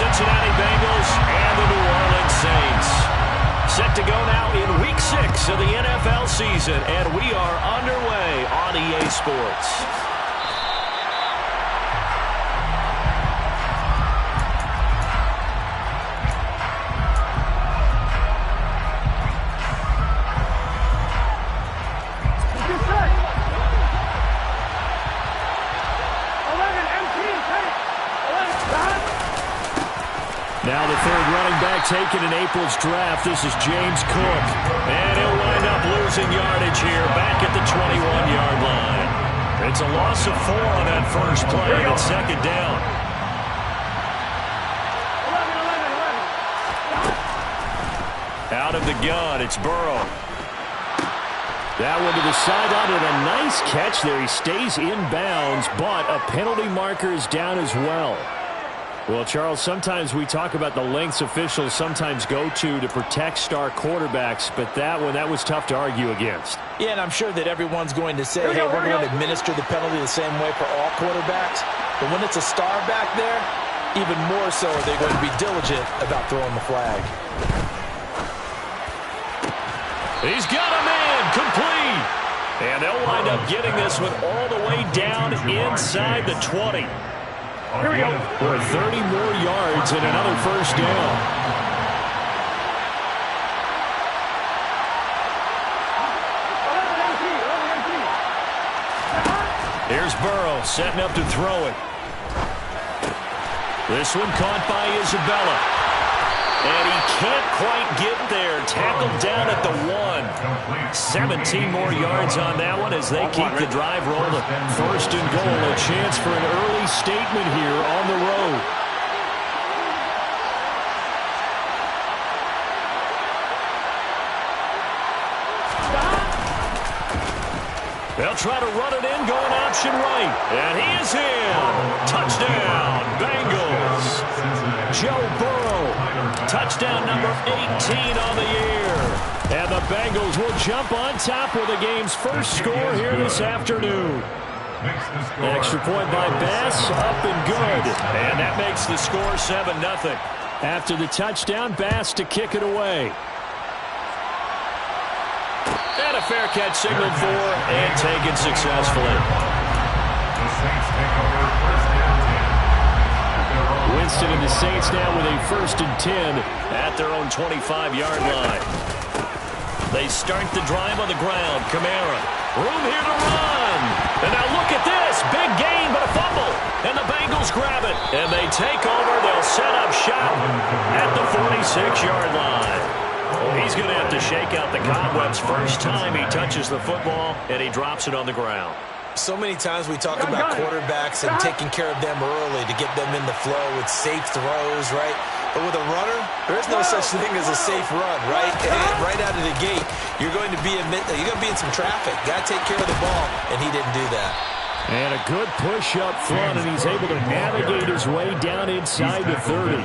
Cincinnati Bengals and the New Orleans Saints. Set to go now in Week 6 of the NFL season, and we are underway on EA Sports. Now the third running back taken in April's draft. This is James Cook. And he'll wind up losing yardage here back at the 21-yard line. It's a loss of 4 on that first play, and it's second down. Out of the gun, it's Burrow. That one to the sideline, and a nice catch there. He stays in bounds, but a penalty marker is down as well. Well, Charles, sometimes we talk about the lengths officials sometimes go to protect star quarterbacks, but that was tough to argue against. Yeah, and I'm sure that everyone's going to say, hey, we're going to administer the penalty the same way for all quarterbacks. But when it's a star back there, even more so are they going to be diligent about throwing the flag. He's got him in, complete. And they'll wind up getting this one all the way down inside the 20. Here we go. For 30 more yards and another first down. Here's Burrow setting up to throw it. This one caught by Isabella. And he can't quite get there. Tackled down at the 1. 17 more yards on that one as they keep the drive rolling. First and goal, a chance for an early statement here on the road. They'll try to run it in, going option right. And he is in. Touchdown, Bengals. Joe Burrow. Touchdown number 18 on the year. And the Bengals will jump on top with the game's first score here this afternoon. Extra point by Bass, up and good. And that makes the score 7-0. After the touchdown, Bass to kick it away. And a fair catch signaled for and taken successfully. Winston and the Saints now with a 1st and 10 at their own 25-yard line. They start the drive on the ground. Kamara, room here to run. And now look at this. Big gain, but a fumble. And the Bengals grab it. And they take over. They'll set up shop at the 46-yard line. He's going to have to shake out the cobwebs first time he touches the football, and he drops it on the ground. So many times we talk about quarterbacks and taking care of them early to get them in the flow with safe throws, right? But with a runner, there is no such thing as a safe run, right? And right out of the gate, you're going to be in some traffic. Got to take care of the ball, and he didn't do that. And a good push up front, and he's able to navigate his way down inside the 30.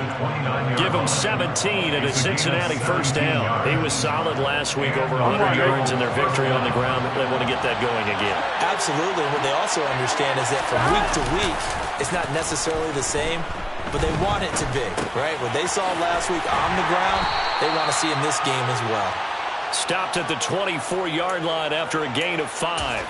Give him 17 at a Cincinnati first down. He was solid last week, over 100 yards in their victory on the ground. They want to get that going again. Absolutely. What they also understand is that from week to week, it's not necessarily the same, but they want it to be, right? What they saw last week on the ground, they want to see in this game as well. Stopped at the 24-yard line after a gain of 5.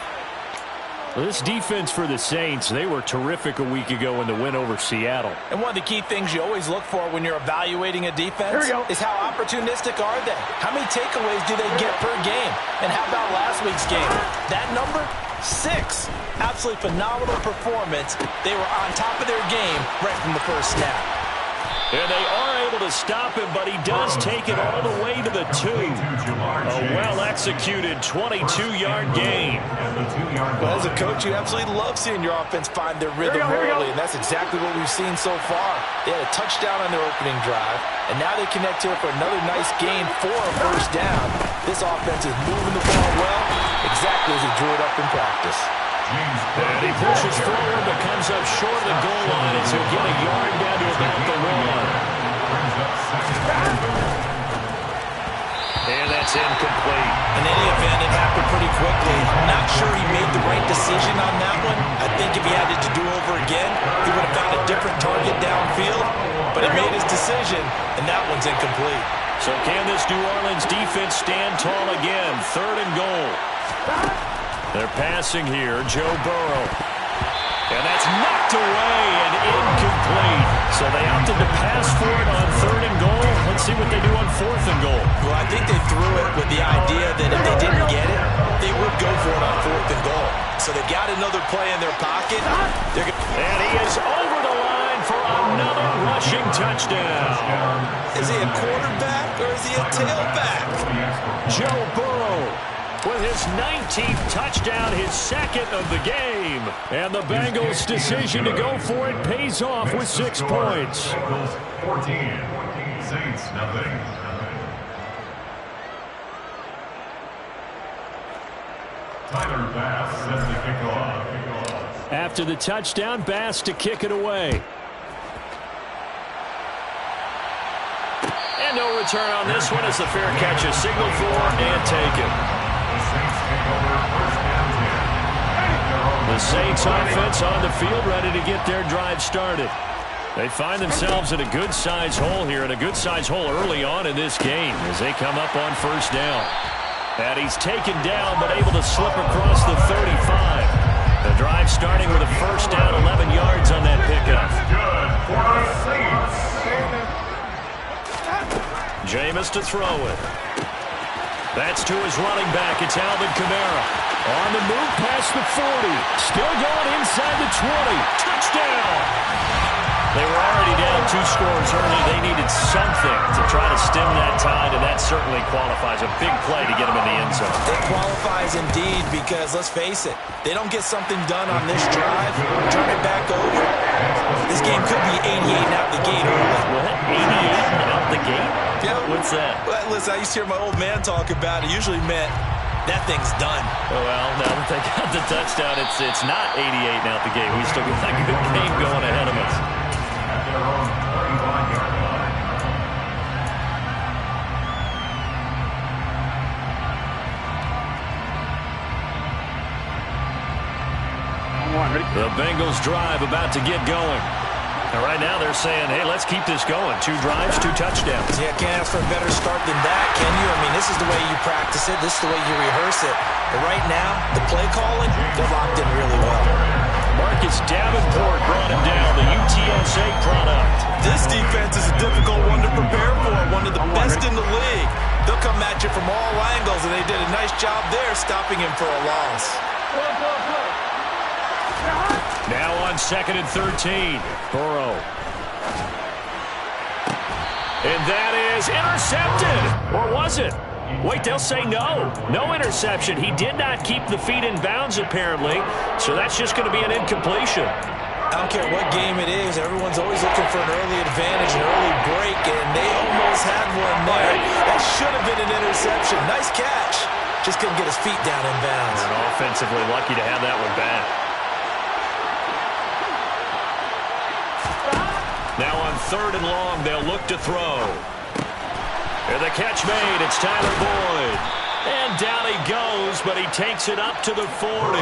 Well, this defense for the Saints, they were terrific a week ago in the win over Seattle. And one of the key things you always look for when you're evaluating a defense is how opportunistic are they? How many takeaways do they get per game? And how about last week's game? That number? 6. Absolutely phenomenal performance. They were on top of their game right from the first snap. And they are able to stop him, but he does take it all the way to the 2. A well-executed 22-yard gain. Well, as a coach, you absolutely love seeing your offense find their rhythm early, and that's exactly what we've seen so far. They had a touchdown on their opening drive, and now they connect here for another nice gain for a first down. This offense is moving the ball well, exactly as he drew it up in practice. And he pushes forward, but comes up short of the goal line as he'll get a yard down to about the 1. And that's incomplete. In any event, it happened pretty quickly. I'm not sure he made the right decision on that one. I think if he had it to do over again, he would have found a different target downfield. but he made his decision, and that one's incomplete. So can this New Orleans defense stand tall again? 3rd and goal. They're passing here. Joe Burrow. And that's knocked away and incomplete. So they opted to pass for it on 3rd and goal. Let's see what they do on 4th and goal. Well, I think they threw it with the idea that if they didn't get it, they would go for it on 4th and goal. So they've got another play in their pocket. And he is over the line for another rushing touchdown. Is he a quarterback or is he a tailback? Joe Burrow with his 19th touchdown, his 2nd of the game. And the Bengals' decision to go for it pays off with 6 points. 14, Saints nothing. Tyler Bass sets the kickoff. After the touchdown, Bass to kick it away. And no return on this one as the fair catch is signaled for and taken. The Saints offense on the field ready to get their drive started. They find themselves in a good-sized hole here, and a good-sized hole early on in this game as they come up on 1st down. And he's taken down but able to slip across the 35. The drive starting with a 1st down, 11 yards on that pickup. Jameis to throw it. That's to his running back. It's Alvin Kamara. On the move past the 40. Still going inside the 20. Touchdown! They were already down 2 scores early. They needed something to try to stem that tide, and that certainly qualifies. A big play to get them in the end zone. It qualifies indeed because, let's face it, they don't get something done on this drive, turn it back over. This game could be 88 out the gate early. What? 88 out the gate? Yeah. What's that? Well, listen, I used to hear my old man talk about it. Usually meant that thing's done. Well, now that they got the touchdown, it's not 88 out the gate. We still got a good game going ahead of us. The Bengals drive about to get going. And right now they're saying, hey, let's keep this going. 2 drives, 2 touchdowns. Yeah, can't ask for a better start than that, can you? I mean, this is the way you practice it. This is the way you rehearse it. But right now, the play calling, they're locked in really well. Marcus Davenport brought him down, the UTSA product. This defense is a difficult one to prepare for, one of the best in the league. They'll come at you from all angles, and they did a nice job there stopping him for a loss. Now on 2nd and 13. Burrow. And that is intercepted. Or was it? Wait, they'll say no. No interception. He did not keep the feet in bounds, apparently. So that's just going to be an incompletion. I don't care what game it is. Everyone's always looking for an early advantage, an early break, and they almost had one there. That should have been an interception. Nice catch. Just couldn't get his feet down in bounds. And offensively lucky to have that one back. Now on 3rd and long, they'll look to throw. And the catch made. It's Tyler Boyd. And down he goes, but he takes it up to the 40.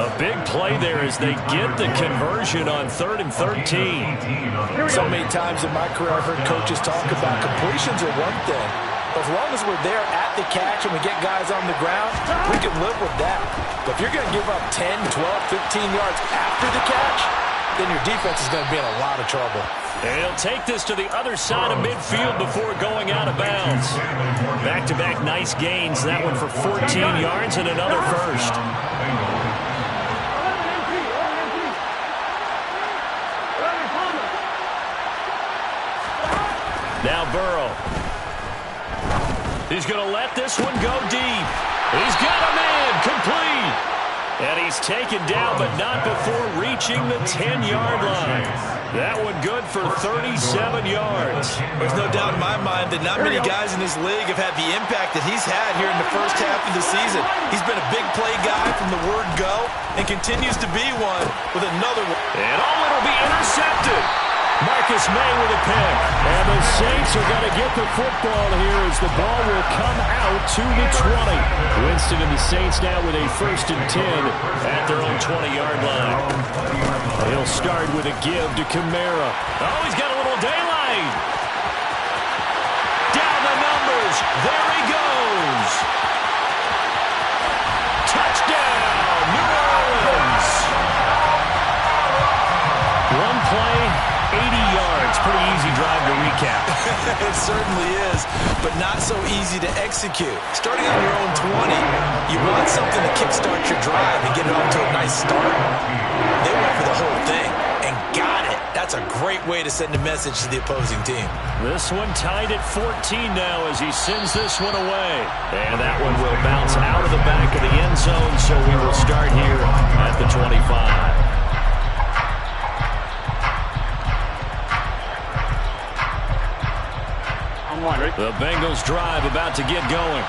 A big play there as they get the conversion on 3rd and 13. So many times in my career I've heard coaches talk about completions are one thing. As long as we're there at the catch and we get guys on the ground, we can live with that. But if you're going to give up 10, 12, 15 yards after the catch, then your defense is going to be in a lot of trouble. And he'll take this to the other side of midfield before going out of bounds. Back-to-back nice gains. That one for 14 yards and another first. Now Burrow. He's going to let this one go deep. He's got him in. Complete. And he's taken down, but not before reaching the 10-yard line. That one good for 37 yards. There's no doubt in my mind that not many guys in this league have had the impact that he's had here in the first half of the season. He's been a big play guy from the word go and continues to be one with another one. And it'll be intercepted. Marcus May with a pick. And the Saints are going to get the football here as the ball will come out to the 20. Winston and the Saints now with a 1st and 10 at their own 20-yard line. He'll start with a give to Kamara. Oh, he's got a little daylight. right. Down the numbers. There he goes. Touchdown, New Orleans. One play, 80 yards. Pretty easy drive to recap. It certainly is, but not so easy to execute. Starting on your own 20, you want something to kickstart your drive and get it off to a nice start. They went for the whole thing and got it. That's a great way to send a message to the opposing team. This one tied at 14 now as he sends this one away. And that one will bounce out of the back of the end zone, so we will start here at the 25. The Bengals drive about to get going.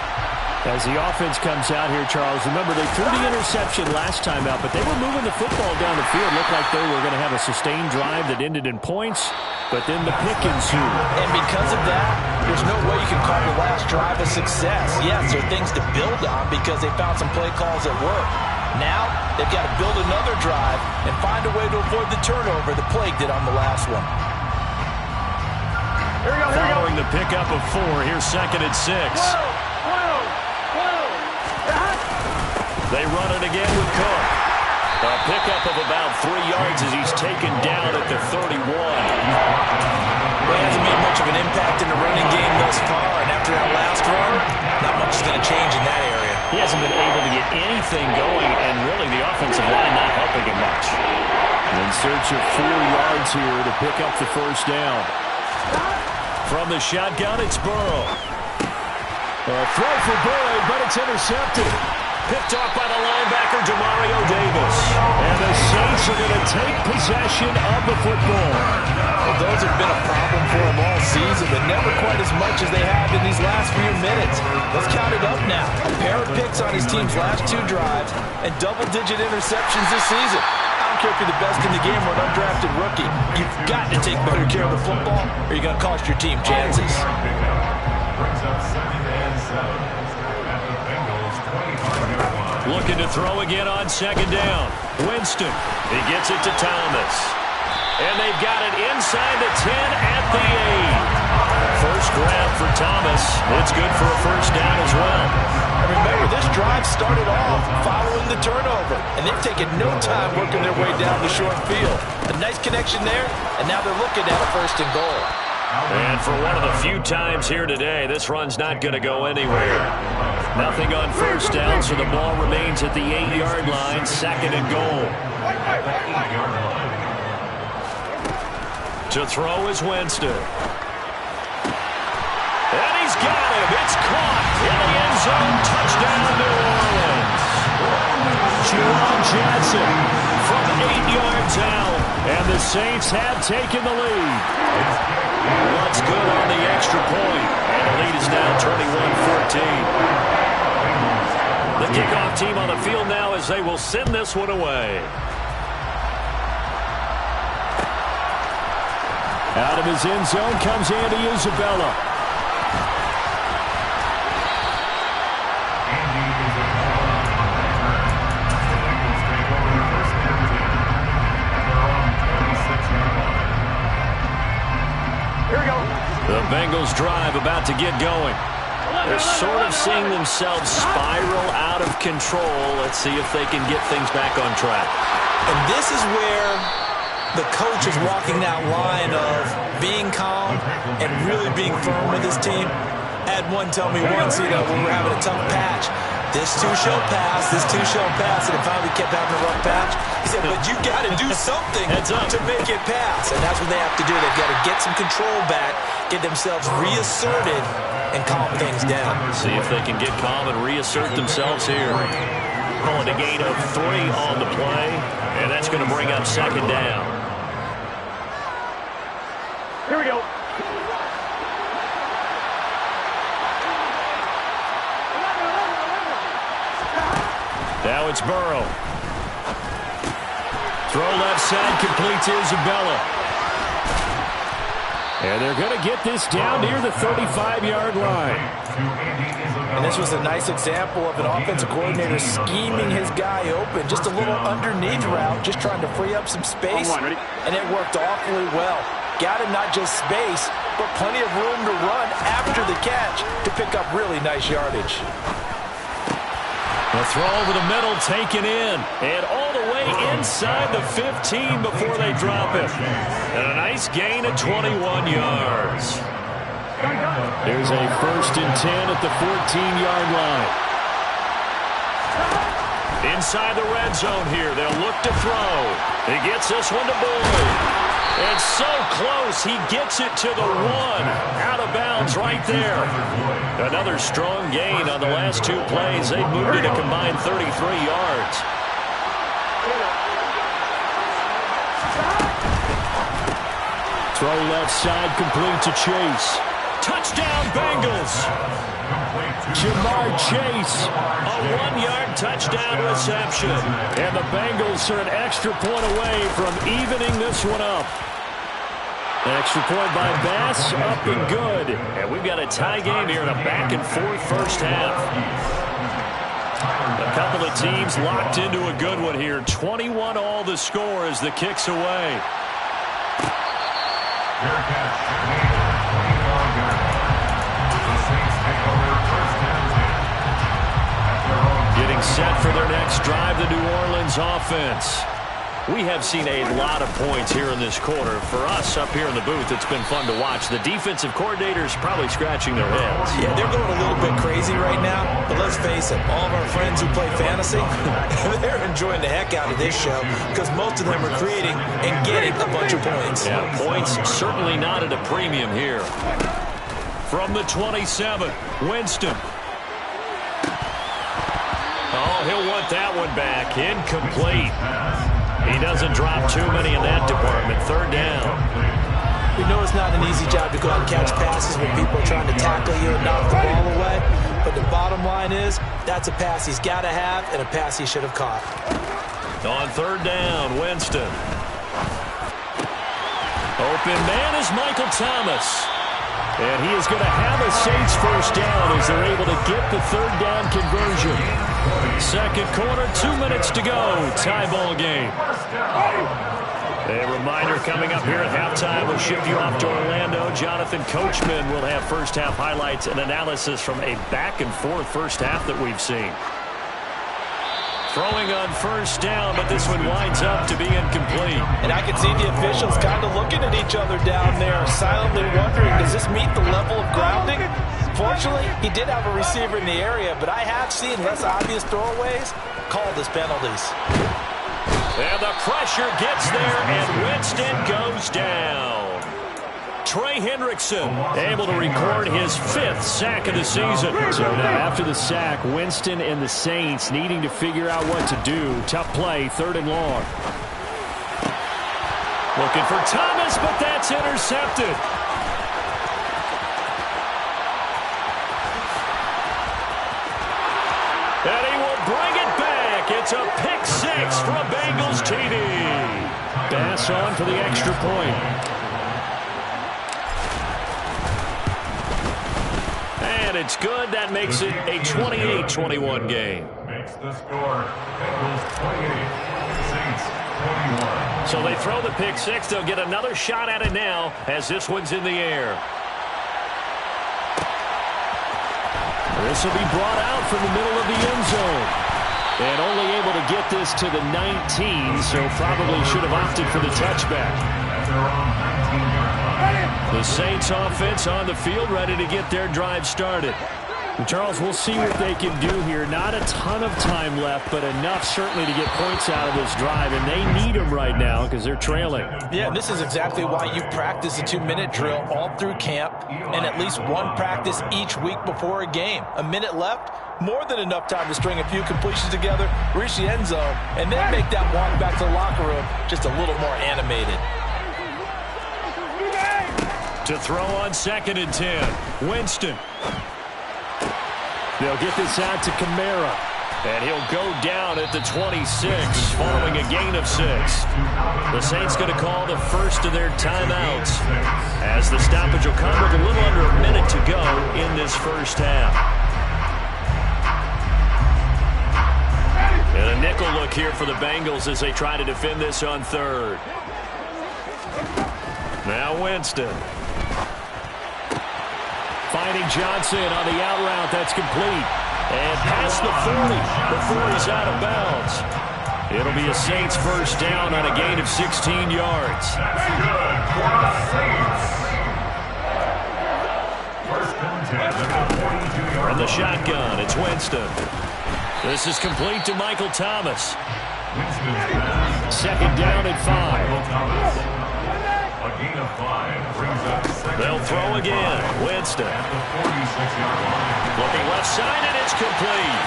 As the offense comes out here, Charles, remember they threw the interception last time out, but they were moving the football down the field. Looked like they were going to have a sustained drive that ended in points, but then the pick ensued. And because of that, there's no way you can call the last drive a success. Yes, there are things to build on because they found some play calls that work. Now, they've got to build another drive and find a way to avoid the turnover that plagued it on the last one. Following the pickup of 4, here's 2nd and 6. They run it again with Cook. A pickup of about 3 yards as he's taken down at the 31. Well, he hasn't made much of an impact in the running game thus far, and after that last run, not much is going to change in that area. He hasn't been able to get anything going, and really the offensive line not helping him much. In search of 4 yards here to pick up the first down. From the shotgun, it's Burrow. A throw for Burrow, but it's intercepted. Picked off by the linebacker, Demario Davis. And the Saints are going to take possession of the football. Well, those have been a problem for them all season, but never quite as much as they have in these last few minutes. Let's count it up now. A pair of picks on his team's last 2 drives and double-digit interceptions this season. I don't care if you're the best in the game or an undrafted rookie. You've got to take better care of the football or you're going to cost your team chances. Brings up 2nd and 7 at the Bengals 25-yard line. Looking to throw again on 2nd down. Winston. He gets it to Thomas. And they've got it inside the 10 at the 8. First grab for Thomas. It's good for a first down as well. And remember, this drive started off following the turnover, and they've taken no time working their way down the short field. A nice connection there, and now they're looking at a 1st and goal. And for one of the few times here today, this run's not going to go anywhere. Nothing on first down, so the ball remains at the 8-yard line, 2nd and goal. To throw is Winston. And he's got him. It's caught in the end zone. Touchdown, New Orleans. Juwan Johnson from 8 yards out. And the Saints have taken the lead. What's good on the extra point. And the lead is now 21-14. The kickoff team on the field now as they will send this one away. Out of his end zone comes Andy Isabella. The Bengals drive about to get going. They're sort of seeing themselves spiral out of control. Let's see if they can get things back on track. And this is where the coach is walking that line of being calm and really being firm with his team. I had one tell me once, when we were having a tough patch, this too shall pass, this too shall pass, and it finally kept having a rough patch. He said, but you got to do something to make it pass, and that's what they have to do. They've got to get some control back, get themselves reasserted, and calm things down. See if they can get calm and reassert themselves here. Calling a gain of 3 on the play, and that's going to bring up 2nd down. Here we go. Now it's Burrow. Throw left side, complete to Isabella. And they're going to get this down near the 35-yard line. And this was a nice example of an offensive coordinator scheming his guy open. Just a little underneath route, just trying to free up some space. And it worked awfully well. got him not just space, but plenty of room to run after the catch to pick up really nice yardage. The throw over the middle taken in, and all the way inside the 15 before they drop it. And a nice gain of 21 yards. Here's a 1st and 10 at the 14-yard line. Inside the red zone here, they'll look to throw. He gets this one to Boyd. And so close, he gets it to the 1. Out of bounds right there. Another strong gain on the last 2 plays. They moved it a combined 33 yards. Throw left side, complete to Chase. Touchdown, Bengals. Jamar Chase. A 1-yard touchdown reception. And the Bengals are an extra point away from evening this one up. An extra point by Bass, up and good. And we've got a tie game here in a back-and-forth first half. A couple of teams locked into a good one here. 21 all the score as the kick's away. Getting set for their next drive, the New Orleans offense. We have seen a lot of points here in this quarter. For us up here in the booth, it's been fun to watch. The defensive coordinators probably scratching their heads. Yeah, they're going a little bit crazy right now. But let's face it, all of our friends who play fantasy, they're enjoying the heck out of this show because most of them are creating and getting a bunch of points. Yeah, points certainly not at a premium here. From the 27, Winston. Oh, he'll want that one back. Incomplete. He doesn't drop too many in that department. 3rd down. We know it's not an easy job to go out and catch passes when people are trying to tackle you and knock the ball away. But the bottom line is, that's a pass he's got to have and a pass he should have caught. On 3rd down, Winston. Open man is Michael Thomas. And he is going to have a Saints first down as they're able to get the 3rd down conversion. 2nd quarter, 2 minutes to go. Tie ball game. A reminder coming up here at halftime. We'll ship you off to Orlando. Jonathan Coachman will have first half highlights and analysis from a back-and-forth first half that we've seen. Throwing on 1st down, but this one winds up to be incomplete. And I can see the officials kind of looking at each other down there, silently wondering, does this meet the level of grounding? Fortunately, he did have a receiver in the area, but I have seen less obvious throwaways called as penalties. And the pressure gets there, and Winston goes down. Trey Hendrickson able to record his 5th sack of the season. So now after the sack, Winston and the Saints needing to figure out what to do. Tough play, 3rd and long. Looking for Thomas, but that's intercepted. And he will bring it back. It's a pick 6 for a Bengals TD. Bass on for the extra point. And it's good. That makes it a 28-21 game. Makes the score. Bengals 28, Saints 21. So they throw the pick 6. They'll get another shot at it now as this one's in the air. This will be brought out from the middle of the end zone. And only able to get this to the 19, so probably should have opted for the touchback. The Saints offense on the field ready to get their drive started. And Charles, we'll see what they can do here. Not a ton of time left, but enough certainly to get points out of this drive. And they need them right now because they're trailing. Yeah, and this is exactly why you practice a 2-minute drill all through camp and at least one practice each week before a game. A minute left, more than enough time to string a few completions together, reach the end zone, and then make that walk back to the locker room just a little more animated. To throw on 2nd and 10, Winston. They'll get this out to Kamara. And he'll go down at the 26 following a gain of 6. The Saints going to call the first of their timeouts as the stoppage will come with a little under a minute to go in this first half. And a nickel look here for the Bengals as they try to defend this on 3rd. Now Winston. Finding Johnson on the out route. That's complete. And past the 40 before he's out of bounds. It'll be a Saints first down on a gain of 16 yards. That's good for the Saints. First and 10 at the 42-yard From the line. shotgun, it's Winston. This is complete to Michael Thomas. Winston's pass. Second down at 5. Michael Thomas. A gain of 5 brings up second. They'll throw again. Winston. At the 46-yard line. Looking left side, and it's complete.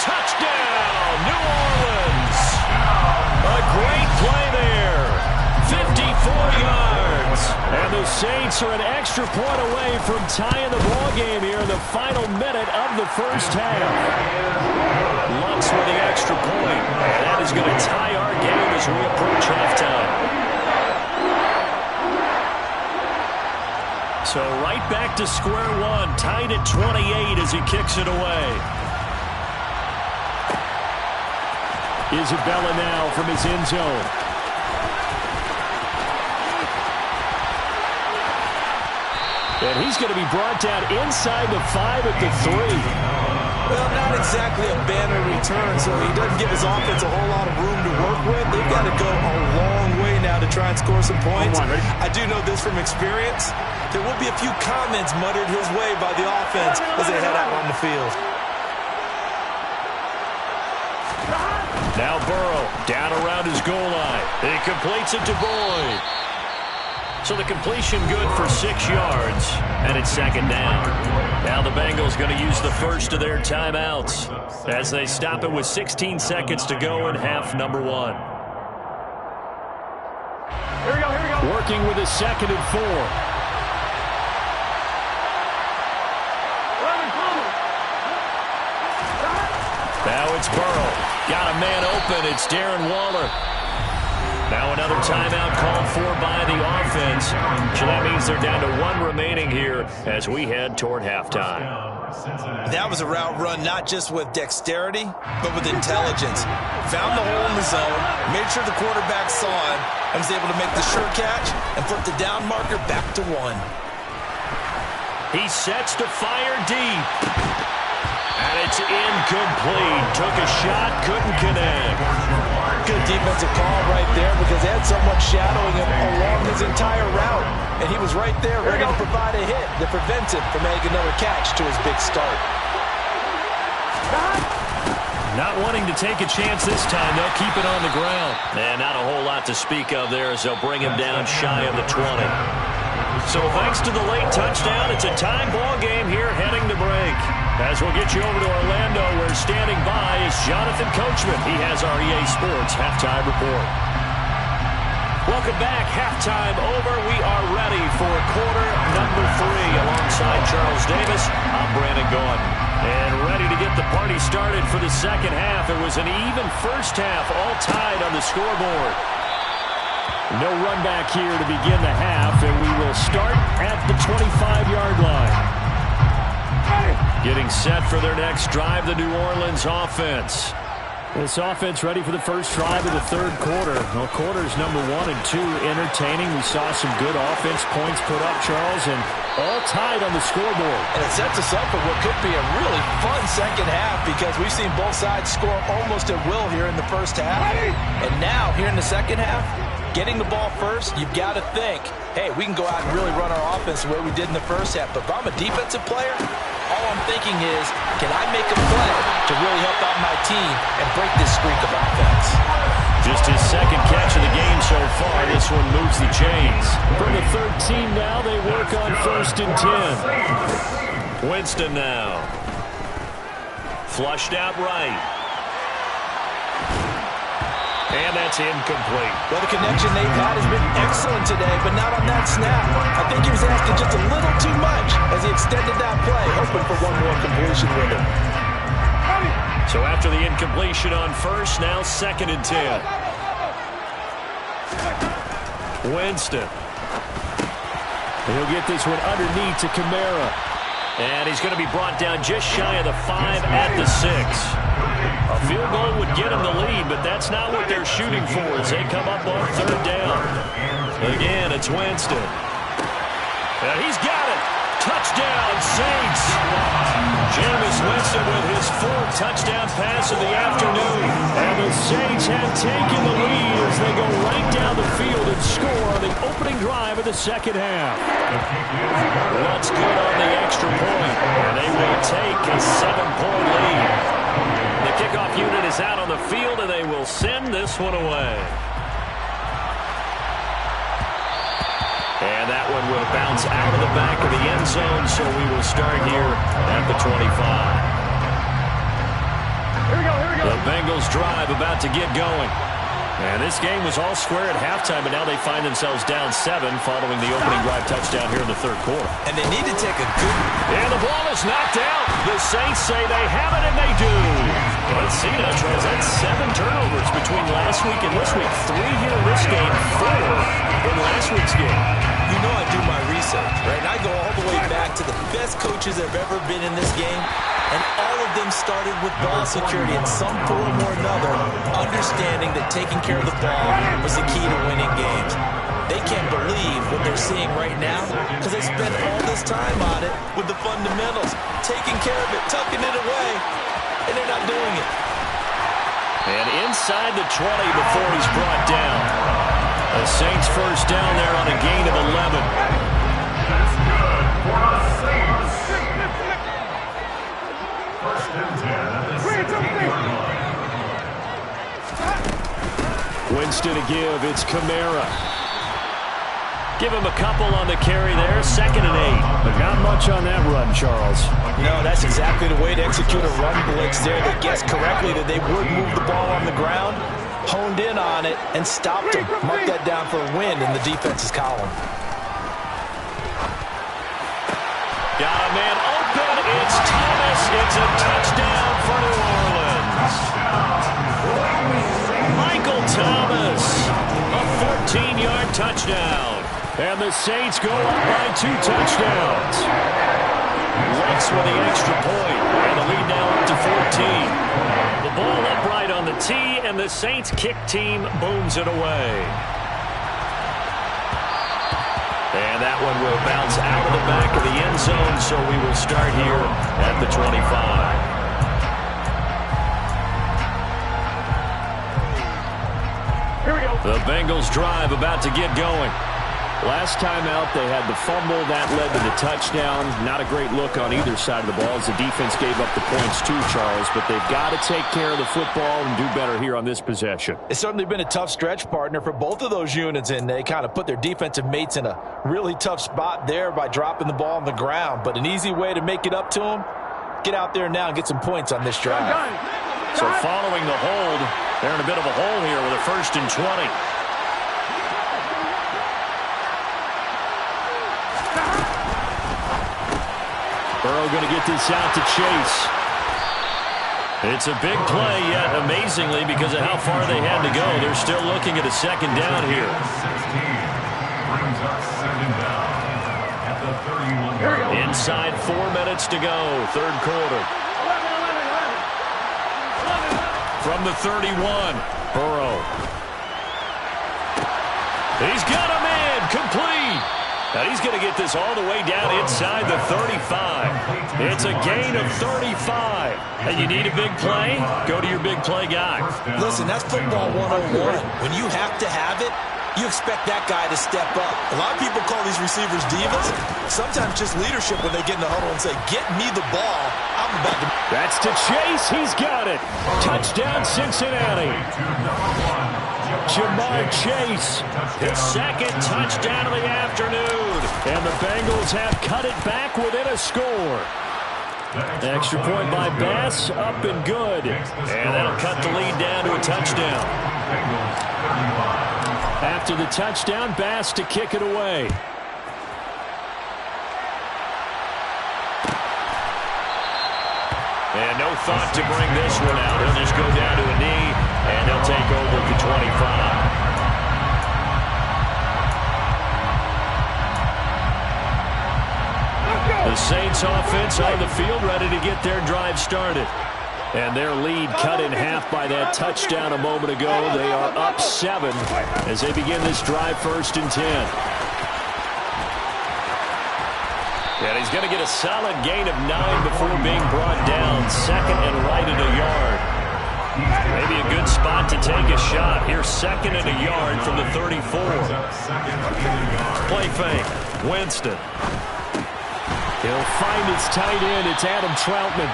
Touchdown, New Orleans. A great play there. 54 yards. And the Saints are an extra point away from tying the ball game here in the final minute of the first half. Lutz with the extra point. And that is going to tie our game as we approach halftime. So right back to square one, tied at 28 as he kicks it away. Isabella now from his end zone. And he's going to be brought down inside the 5 at the 3. Well, not exactly a banner return, so he doesn't give his offense a whole lot of room to work with. They've got to go a long way now to try and score some points. I do know this from experience. There will be a few comments muttered his way by the offense as they head out on the field. Now Burrow down around his goal line. He completes it to Boyd. So the completion good for 6 yards, and it's second down. Now the Bengals going to use the first of their timeouts as they stop it with 16 seconds to go in half number 1. Here we go. Working with a 2nd and 4. Now it's Burrow. Got a man open. It's Darren Waller. Now another timeout called for by the offense. So that means they're down to 1 remaining here as we head toward halftime. That was a route run not just with dexterity, but with intelligence. Found the hole in the zone, made sure the quarterback saw him, and was able to make the sure catch and put the down marker back to 1. He sets to fire deep. And it's incomplete. Took a shot, couldn't connect. Good defensive call right there because they had someone shadowing him along his entire route. And he was right there ready to provide a hit that prevents him from making another catch to his big start. Not wanting to take a chance this time. They'll keep it on the ground. And not a whole lot to speak of there as they'll bring him down shy of the 20. So thanks to the late touchdown, it's a time ball game here heading to break. As we'll get you over to Orlando, where standing by is Jonathan Coachman. He has our EA Sports Halftime Report. Welcome back. Halftime over. We are ready for quarter number 3. Alongside Charles Davis, I'm Brandon Gordon. And ready to get the party started for the second half. It was an even first half, all tied on the scoreboard. No run back here to begin the half, and we will start at the 25-yard line. Getting set for their next drive, the New Orleans offense. This offense ready for the first drive of the third quarter. Well, quarters number 1 and 2 entertaining. We saw some good offense points put up, Charles, and all tied on the scoreboard. And it sets us up for what could be a really fun second half because we've seen both sides score almost at will here in the first half. And now, here in the second half, getting the ball first, you've got to think, hey, we can go out and really run our offense the way we did in the first half. But if I'm a defensive player, all I'm thinking is, can I make a play to really help out my team and break this streak of offense? Just his second catch of the game so far. This one moves the chains. From the 13 now, they work on 1st and 10. Winston now. Flushed out right. And that's incomplete. Well, the connection they've had has been excellent today, but not on that snap. I think he was asking just a little too much as he extended that play, hoping for one more completion with him. So after the incompletion on 1st, now 2nd and 10. Winston. He'll get this one underneath to Kamara. And he's going to be brought down just shy of the 5 at the 6. A field goal would get him the lead, but that's not what they're shooting for as they come up on 3rd down. Again, it's Winston. And he's got it. Touchdown, Saints. Jameis Winston with his fourth touchdown pass of the afternoon. And the Saints have taken the lead as they go right down the field and score on the opening drive of the second half. What's good on the extra point? And they will take a 7-point lead. The kickoff unit is out on the field, and they will send this one away. And that one will bounce out of the back of the end zone, so we will start here at the 25. The Bengals drive about to get going. And this game was all square at halftime, but now they find themselves down 7 following the opening drive touchdown here in the third quarter. And they need to take a good... And the ball is knocked out. The Saints say they have it, and they do. Let's see now, Charles. That's 7 turnovers between last week and this week. 3 here in this game, 4 in last week's game. You know I do my research, right? And I go all the way back to the best coaches that have ever been in this game. And all of them started with ball security in some form or another, understanding that taking care of the ball was the key to winning games. They can't believe what they're seeing right now because they spent all this time on it with the fundamentals, taking care of it, tucking it away, and they're not doing it. And inside the 20 before he's brought down. The Saints first down there on a gain of 11. That's good for the Saints. First and 10 at the 16-yard line. Winston to give. It's Kamara. Give him a couple on the carry there. 2nd and 8. But not much on that run, Charles. No, that's exactly the way to execute a run blitz there that guessed correctly that they would move the ball on the ground, honed in on it, and stopped him. Mark that down for a win in the defense's column. Got a man open. It's Thomas. It's a touchdown for New Orleans. Michael Thomas. A 14-yard touchdown. And the Saints go up by 2 touchdowns. Rex with the extra point. And the lead now up to 14. The ball upright on the tee, and the Saints kick team booms it away. And that one will bounce out of the back of the end zone, so we will start here at the 25. The Bengals drive about to get going. Last time out, they had the fumble. That led to the touchdown. Not a great look on either side of the ball as the defense gave up the points too, Charles. But they've got to take care of the football and do better here on this possession. It's certainly been a tough stretch, partner, for both of those units, and they kind of put their defensive mates in a really tough spot there by dropping the ball on the ground. But an easy way to make it up to them, get out there now and get some points on this drive. So following the hold, they're in a bit of a hole here with a 1st and 20. Burrow going to get this out to Chase. It's a big play, yet amazingly, because of how far they had to go, they're still looking at a 2nd down here. 16 brings up 2nd down at the 31-yard line. Inside 4 minutes to go, third quarter. From the 31, Burrow. He's got him in, complete. Now he's going to get this all the way down inside the 35. It's a gain of 35. And you need a big play? Go to your big play guy. Listen, that's football 101. When you have to have it, you expect that guy to step up. A lot of people call these receivers divas. Sometimes just leadership when they get in the huddle and say, get me the ball. I'm about to... That's to Chase. He's got it. Touchdown, Cincinnati. Jamar Chase. His 2nd touchdown of the afternoon. And the Bengals have cut it back within a score. Extra point by Bass, up and good. And that'll cut the lead down to a touchdown. After the touchdown, Bass to kick it away. And no thought to bring this one out. He'll just go down to a knee, and he'll take over at the 25. The Saints offense on the field, ready to get their drive started. And their lead cut in half by that touchdown a moment ago. They are up 7 as they begin this drive, 1st and 10. And he's going to get a solid gain of 9 before being brought down. 2nd and right at a yard. Maybe a good spot to take a shot. Here's 2nd and a yard from the 34. Play fake. Winston. He'll find his tight end. It's Adam Troutman.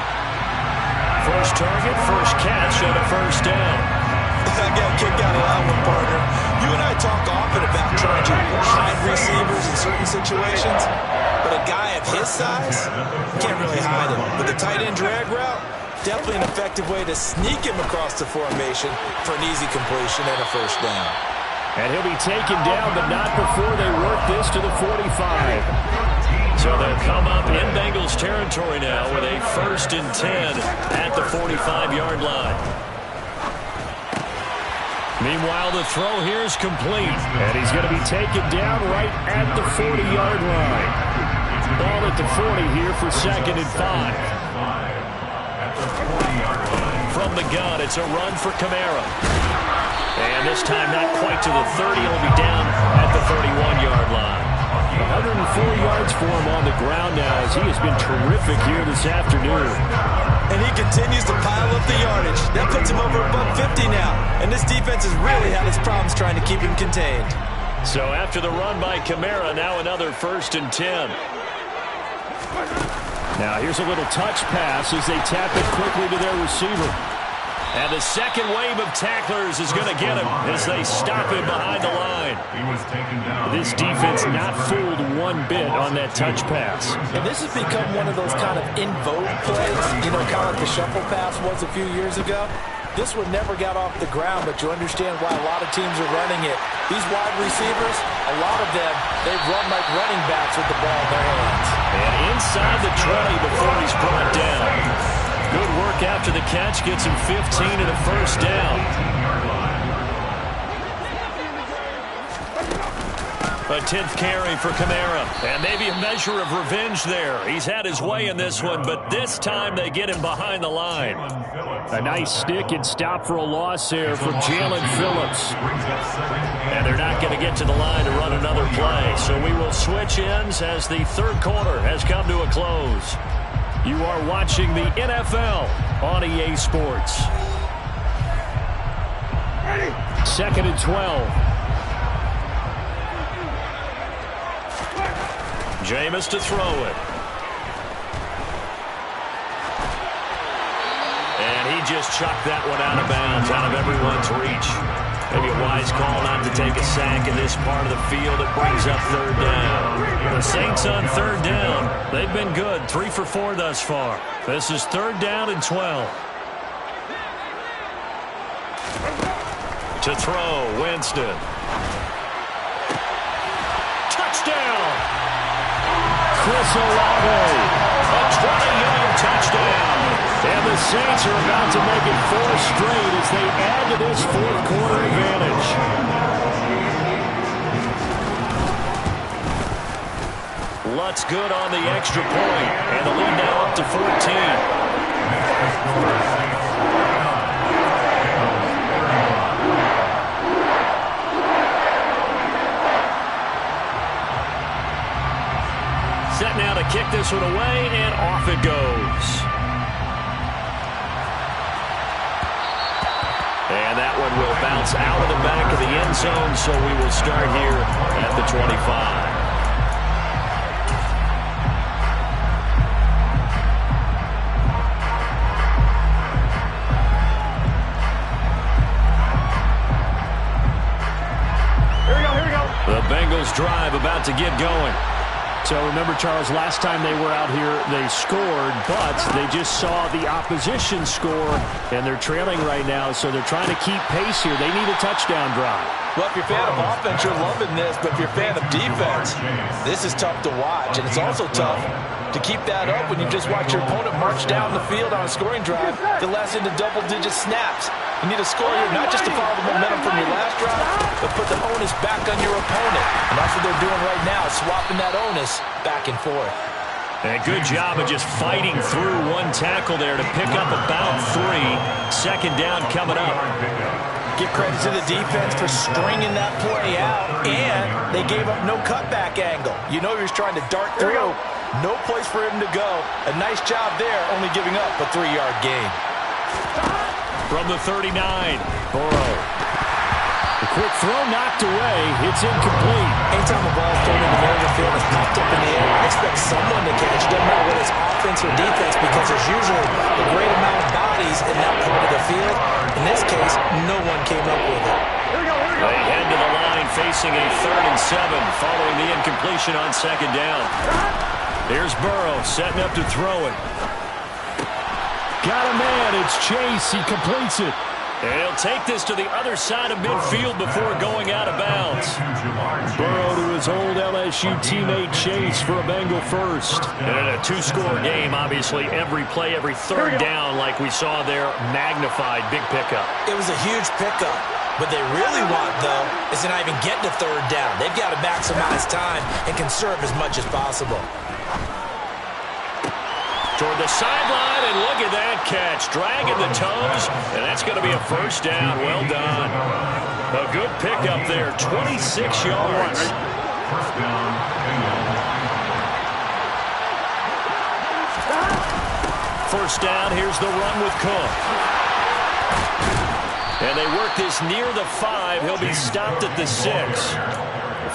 First target, first catch, and a 1st down. I got kicked out of that one, partner. You and I talk often about trying to hide receivers in certain situations, but a guy of his size can't really hide him. But the tight end drag route, definitely an effective way to sneak him across the formation for an easy completion and a 1st down. And he'll be taken down, but not before they work this to the 45. So they'll come up in Bengals territory now with a 1st and 10 at the 45-yard line. Meanwhile, the throw here is complete. And he's going to be taken down right at the 40-yard line. Ball at the 40 here for 2nd and 5. From the gun, it's a run for Kamara. And this time not quite to the 30. He'll be down at the 31-yard line. 104 yards for him on the ground now as he has been terrific here this afternoon. And he continues to pile up the yardage. That puts him over above 50 now. And this defense has really had its problems trying to keep him contained. So after the run by Kamara, now another 1st and 10. Now here's a little touch pass as they tap it quickly to their receiver. And the second wave of tacklers is going to get him as they stop him behind the line. This defense not fooled one bit on that touch pass. And this has become one of those kind of in vogue plays, you know, kind of like the shuffle pass was a few years ago. This one never got off the ground, but you understand why a lot of teams are running it. These wide receivers, a lot of them, they run like running backs with the ball in their hands. And inside the 20 before he's brought down. Good work after the catch, gets him 15 and a 1st down. A 10th carry for Kamara. And maybe a measure of revenge there. He's had his way in this one, but this time they get him behind the line. A nice stick and stop for a loss there from Jalen Phillips. And they're not going to get to the line to run another play. So we will switch ends as the 3rd quarter has come to a close. You are watching the NFL on EA Sports. 2nd and 12. Jameis to throw it. And he just chucked that one out of bounds, out of everyone's reach. Maybe a wise call not to take a sack in this part of the field. It brings up 3rd down. The Saints on 3rd down. They've been good, 3 for 4 thus far. This is 3rd down and 12. To throw, Winston. Touchdown! Chris Olave. A 20-yard touchdown. And the Saints are about to make it 4 straight as they add to this 4th quarter advantage. Lutz good on the extra point, and the lead now up to 14. Set now to kick this one away, and off it goes. And that one will bounce out of the back of the end zone, so we will start here at the 25. The Bengals drive about to get going. So remember, Charles, last time they were out here, they scored, but they just saw the opposition score, and they're trailing right now, so they're trying to keep pace here. They need a touchdown drive. Well, if you're a fan of offense, you're loving this, but if you're a fan of defense, this is tough to watch, and it's also tough to keep that up when you just watch your opponent march down the field on a scoring drive that lasts into double-digit snaps. You need a score here, not just to follow the momentum from your last drive, but put the onus back on your opponent. And that's what they're doing right now, swapping that onus back and forth. And good job of just fighting through one tackle there to pick up about 3. Second down coming up. Give credit to the defense for stringing that play out, and they gave up no cutback angle. You know he was trying to dart through. No place for him to go. A nice job there, only giving up a 3-yard gain. From the 39, Burrow. The quick throw knocked away. It's incomplete. Anytime a ball thrown in the middle of the field is popped up in the air, expect someone to catch. Doesn't matter whether it's offense or defense, because there's usually a great amount of bodies in that part of the field. In this case, no one came up with it. they head to the line facing a 3rd and 7 following the incompletion on second down. Here's Burrow setting up to throw it. Got a man. It's Chase. He completes it. And he'll take this to the other side of midfield before going out of bounds. Burrow to his old LSU teammate Chase for a Bengal first. And in a 2-score game, obviously every play, every third down, like we saw there, magnified. Big pickup. It was a huge pickup. What they really want, though, is to not even get to 3rd down. They've got to maximize time and conserve as much as possible. Toward the sideline, and look at that catch. Dragging the toes, and that's going to be a 1st down. Well done. A good pickup there, 26 yards. 1st down, Bengals. 1st down, here's the run with Cook. And they work this near the 5. He'll be stopped at the 6.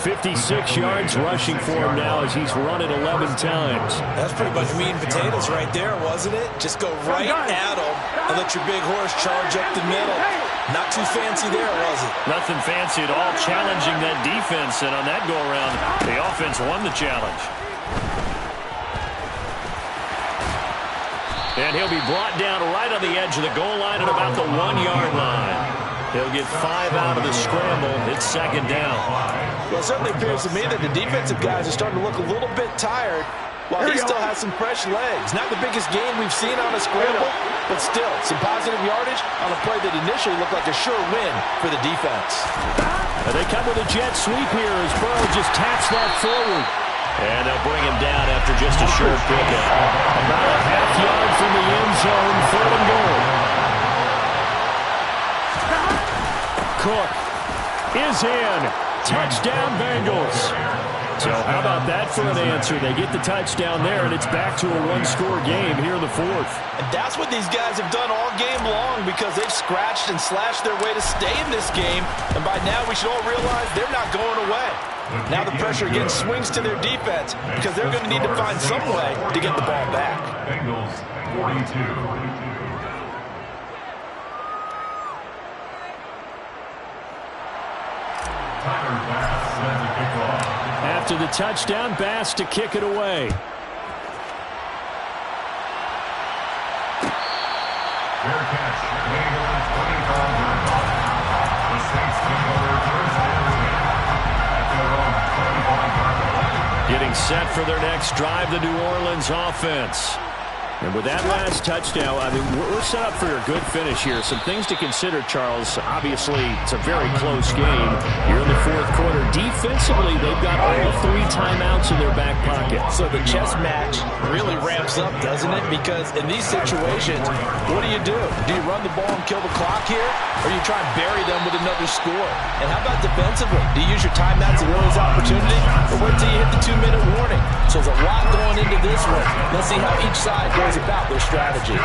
56 yards rushing for him now as he's run it 11 times. That's pretty much meat and potatoes right there, wasn't it? Just go right at him and let your big horse charge up the middle. Not too fancy there, was it? Nothing fancy at all, challenging that defense. And on that go-around, the offense won the challenge. And he'll be brought down right on the edge of the goal line at about the 1-yard line. He'll get 5 out of the scramble. It's 2nd down. Well, it certainly appears to me that the defensive guys are starting to look a little bit tired while he still has some fresh legs. Not the biggest game we've seen on a scramble, but still some positive yardage on a play that initially looked like a sure win for the defense. And they come with a jet sweep here as Burrow just taps that forward. And they'll bring him down after just a short pickup. About a half-yard from the end zone, 3rd and goal. Cook is in. Touchdown, Bengals. So how about that for an answer? They get the touchdown there, and it's back to a 1-score game here in the 4th. And that's what these guys have done all game long, because they've scratched and slashed their way to stay in this game. And by now we should all realize they're not going away. Now the pressure again swings to their defense, because they're going to need to find some way to get the ball back. Bengals 42. After the touchdown, Bass to kick it away. Fair catch. Made over 25 yards. The Saints take over Thursday at their own 25-yard line. Getting set for their next drive, the New Orleans offense. And with that last touchdown, I mean, we're set up for a good finish here. Some things to consider, Charles. Obviously, it's a very close game. You're in the 4th quarter. Defensively, they've got all 3 timeouts in their back pocket. So the chess match really ramps up, doesn't it? Because in these situations, what do? Do you run the ball and kill the clock here? Or do you try and bury them with another score? And how about defensively? Do you use your timeouts at early's opportunity? Or wait till you hit the 2-minute warning? So there's a lot going into this one. Let's see how each side goes about their strategy.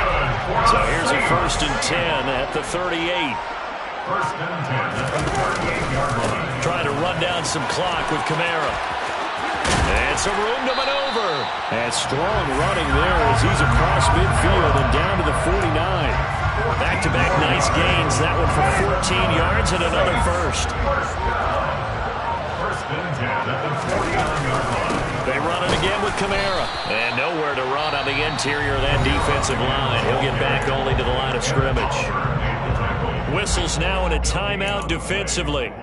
So here's a 1st and 10 at the 38. 1st and 10 at the 38-yard line. Trying to run down some clock with Kamara. And some room to maneuver. And strong running there as he's across midfield and down to the 49. Back-to-back nice gains. That one for 14 yards and another 1st. 1st and 10 at the 49-yard line. They run it again with Kamara. And nowhere to run on the interior of that defensive line. He'll get back only to the line of scrimmage. Whistles now in a timeout defensively.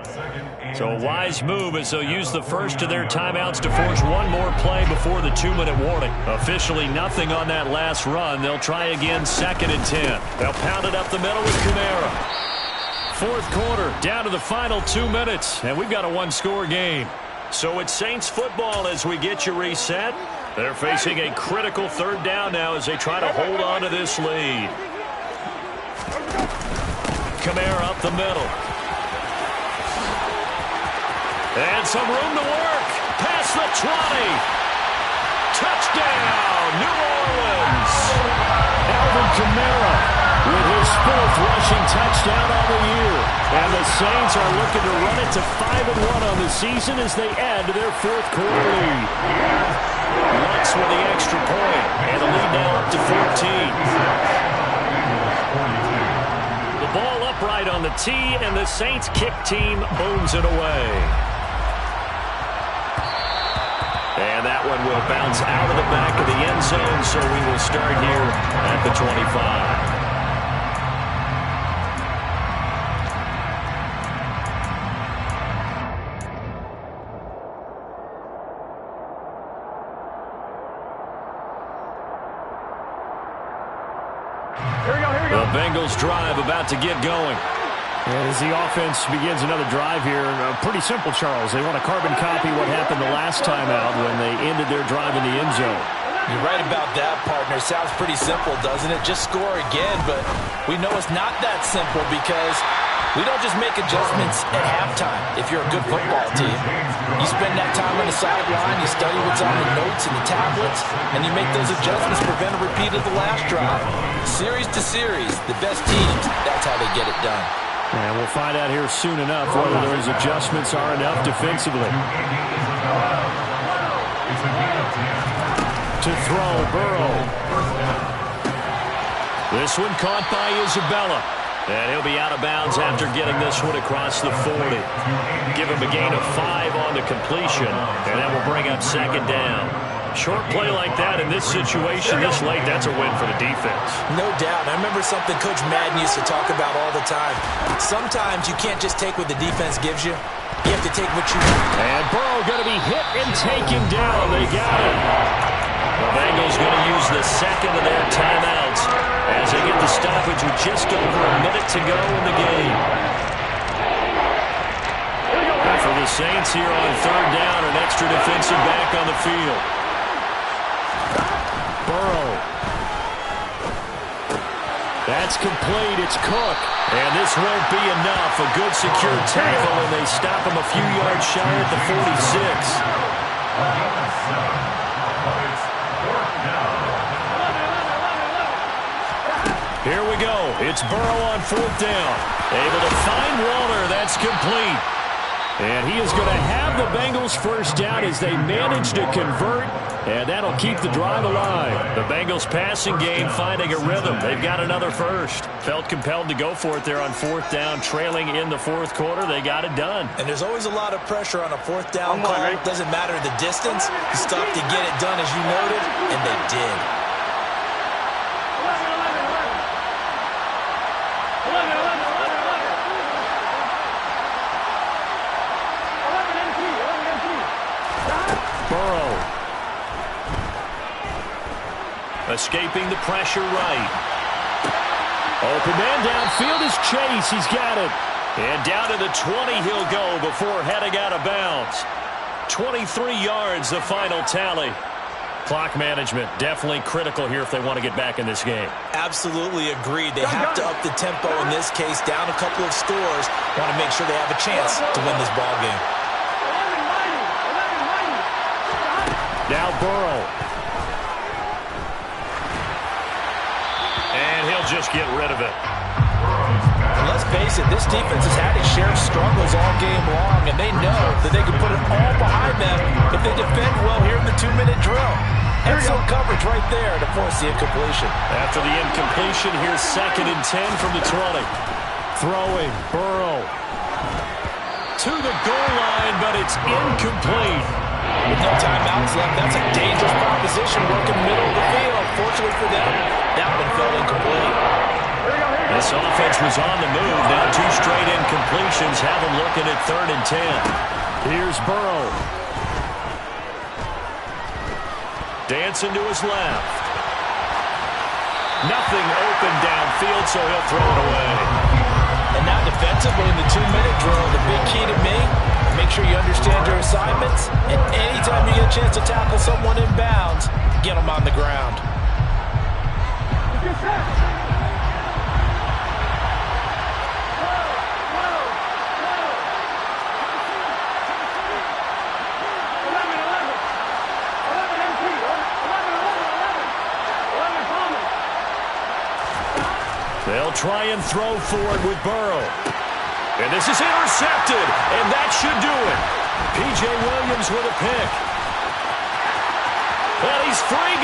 So a wise move as they'll use the first of their timeouts to force one more play before the 2-minute warning. Officially nothing on that last run. They'll try again 2nd and 10. They'll pound it up the middle with Kamara. 4th quarter, down to the final 2 minutes, and we've got a 1-score game. So it's Saints football as we get you reset. They're facing a critical third down now as they try to hold on to this lead. Kamara up the middle. And some room to work. Past the 20. Touchdown, New Orleans. Alvin Kamara with his 4th rushing touchdown on the year. And the Saints are looking to run it to 5-1 on the season as they add to their 4th quarter lead. Lutz with the extra point. And the lead now up to 14. The ball upright on the tee, and the Saints kick team booms it away. And that one will bounce out of the back of the end zone, so we will start here at the 25. The Bengals drive about to get going. As the offense begins another drive here, pretty simple, Charles. They want to carbon copy what happened the last time out when they ended their drive in the end zone. You're right about that, partner. Sounds pretty simple, doesn't it? Just score again, but we know it's not that simple because we don't just make adjustments at halftime if you're a good football team. You spend that time on the sideline, you study what's on the notes and the tablets, and you make those adjustments to prevent a repeat of the last drive. Series to series, the best teams, that's how they get it done. And we'll find out here soon enough whether those adjustments are enough defensively. To throw, Burrow. This one caught by Isabella. And he'll be out of bounds after getting this one across the 40. Give him a gain of 5 on the completion, and that will bring up 2nd down. Short play like that in this situation this late, that's a win for the defense. No doubt. I remember something Coach Madden used to talk about all the time. Sometimes you can't just take what the defense gives you. You have to take what you want. And Burrow going to be hit and taken down. They got him. The Bengals going to use the second of their timeouts as they get the stoppage with just over a minute to go in the game. And for the Saints here on 3rd down, an extra defensive back on the field. Burrow. That's complete. It's Cook. And this won't be enough. A good secure tackle, and they stop him a few yards shy at the 46. Here we go. It's Burrow on 4th down. Able to find Walter. That's complete. And he is going to have the Bengals 1st down as they manage to convert, and that'll keep the drive alive. The Bengals passing game finding a rhythm. They've got another first. Felt compelled to go for it there on 4th down, trailing in the 4th quarter. They got it done. And there's always a lot of pressure on a 4th down call. It doesn't matter the distance. You stop to get it done, as you noted, and they did. Burrow. Escaping the pressure right. Open man downfield is Chase. He's got it. And down to the 20 he'll go before heading out of bounds. 23 yards, the final tally. Clock management definitely critical here if they want to get back in this game. Absolutely agreed. They have to up the tempo in this case, down a couple of scores. Want to make sure they have a chance to win this ball game. Now Burrow. And he'll just get rid of it. Let's face it, this defense has had its share of struggles all game long, and they know that they can put it all behind them if they defend well here in the 2-minute drill. Excellent coverage right there to force the incompletion. After the incompletion, here's 2nd and 10 from the 20. Throwing, Burrow. To the goal line, but it's incomplete. With no timeouts left, that's a dangerous proposition working the middle of the field. Fortunately for them, that one fell incomplete. This offense was on the move. Now 2 straight incompletions have them looking at 3rd and 10. Here's Burrow. Dancing to his left. Nothing open downfield, so he'll throw it away. And now defensively in the 2-minute drill, the big key to me, make sure you understand your assignments, and anytime you get a chance to tackle someone in bounds, get them on the ground. They'll try and throw for it with Burrow. And this is intercepted, and that should do it. P.J. Williams with a pick. And he's free.